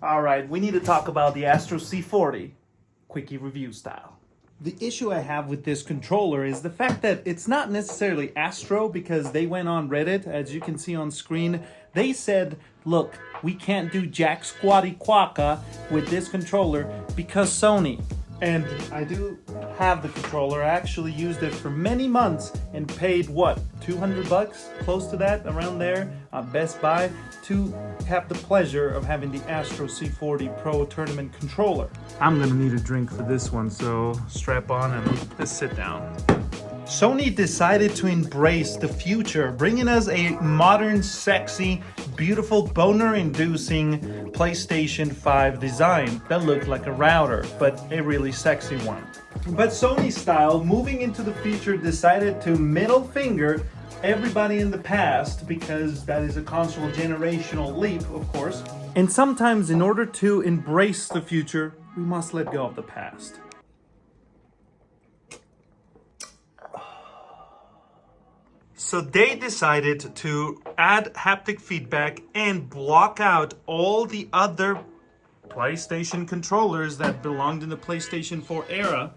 All right, we need to talk about the Astro C40, quickie review style. The issue I have with this controller is the fact that it's not necessarily Astro, because they went on Reddit, as you can see on screen. They said, look, we can't do jack squatty quacka with this controller because Sony. And I do have the controller. I actually used it for many months and paid what, $200, close to that, around there, at Best Buy, to have the pleasure of having the Astro C40 Pro Tournament controller. I'm gonna need a drink for this one, so strap on and let's sit down. Sony decided to embrace the future, bringing us a modern, sexy, beautiful, boner-inducing PlayStation 5 design that looked like a router, but a really sexy one. But Sony style, moving into the future, decided to middle finger everybody in the past, because that is a console generational leap, of course. And sometimes in order to embrace the future, we must let go of the past. So they decided to add haptic feedback and block out all the other PlayStation controllers that belonged in the PlayStation 4 era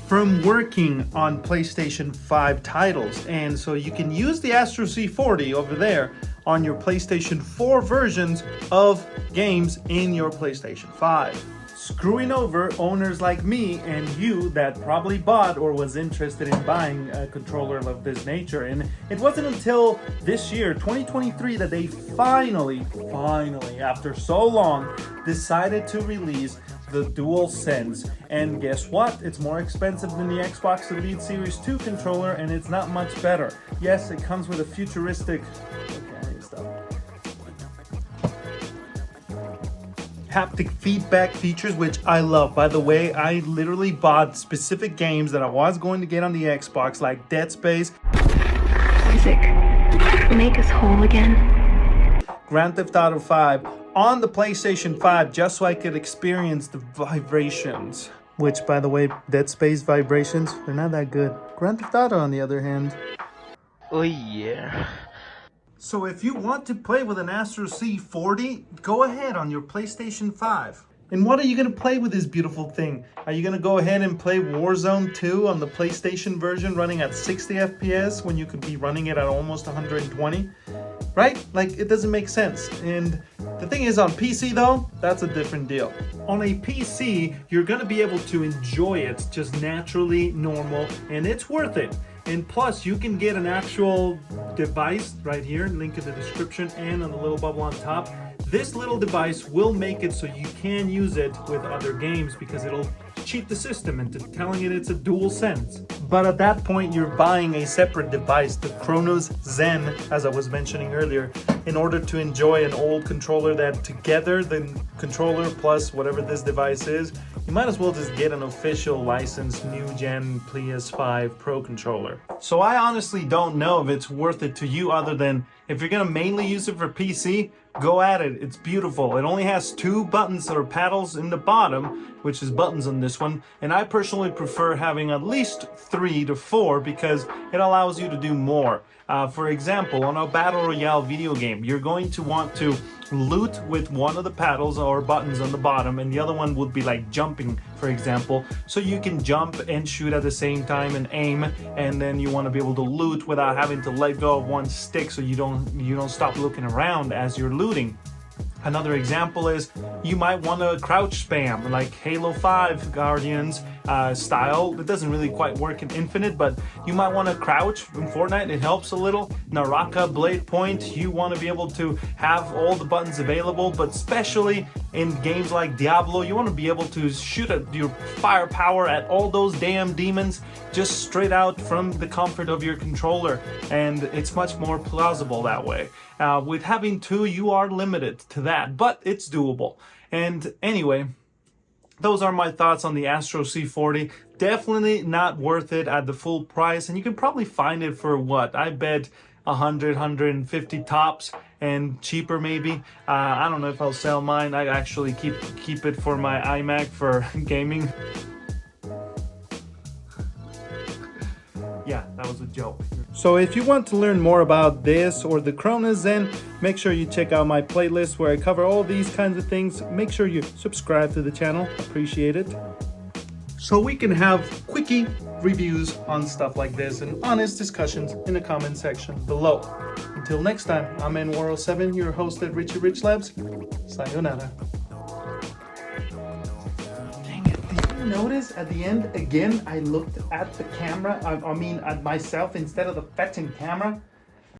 from working on PlayStation 5 titles. And so you can use the Astro C40 over there on your PlayStation 4 versions of games in your PlayStation 5. Screwing over owners like me and you that probably bought or was interested in buying a controller of this nature. And it wasn't until this year, 2023, that they finally, after so long, decided to release the DualSense. And guess what? It's more expensive than the Xbox Elite Series 2 controller, and it's not much better. Yes, it comes with a futuristic... haptic feedback features, which I love. By the way, I literally bought specific games that I was going to get on the Xbox, like Dead Space. Music, make us whole again. Grand Theft Auto 5 on the PlayStation 5, just so I could experience the vibrations. Which, by the way, Dead Space vibrations, they're not that good. Grand Theft Auto, on the other hand. Oh yeah. So if you want to play with an Astro C40, go ahead on your PlayStation 5. And what are you going to play with this beautiful thing? Are you going to go ahead and play Warzone 2 on the PlayStation version running at 60 FPS when you could be running it at almost 120? Right? Like, it doesn't make sense. And the thing is, on PC though, that's a different deal. On a PC, you're going to be able to enjoy it just naturally, normal, and it's worth it. And plus, you can get an actual device right here, link in the description and on the little bubble on top. This little device will make it so you can use it with other games, because it'll cheat the system into telling it it's a DualSense. But at that point, you're buying a separate device, the Chronos Zen, as I was mentioning earlier, in order to enjoy an old controller that together, the controller plus whatever this device is, you might as well just get an official licensed new gen PS5 Pro controller. So I honestly don't know if it's worth it to you, other than if you're gonna mainly use it for PC, go at it. It's beautiful. It only has 2 buttons or paddles in the bottom, which is buttons on this one. And I personally prefer having at least 3 to 4 because it allows you to do more. For example, on a Battle Royale video game, you're going to want to loot with one of the paddles or buttons on the bottom, and the other one would be like jumping, for example. So you can jump and shoot at the same time and aim, and then you want to be able to loot without having to let go of one stick, so you don't stop looking around as you're looting. Another example is you might want to crouch spam, like Halo 5 Guardians style. It doesn't really quite work in Infinite, but you might want to crouch in Fortnite. It helps a little. Naraka Blade Point, you want to be able to have all the buttons available, but especially in games like Diablo, you want to be able to shoot at your firepower at all those damn demons just straight out from the comfort of your controller, and it's much more plausible that way. With having 2, you are limited to that, but it's doable. And anyway, those are my thoughts on the Astro C40. Definitely not worth it at the full price, and you can probably find it for what? I bet 100, 150 tops, and cheaper maybe. I don't know if I'll sell mine. I actually keep it for my iMac for gaming. Yeah, that was a joke. So if you want to learn more about this or the Cronus, then make sure you check out my playlist where I cover all these kinds of things. Make sure you subscribe to the channel. Appreciate it. So we can have quickie reviews on stuff like this and honest discussions in the comment section below. Until next time, I'm N407, your host at Richie Rich Labs. Sayonara. Dang it, did you notice at the end, again, I looked at the camera, I mean at myself instead of the fetching camera?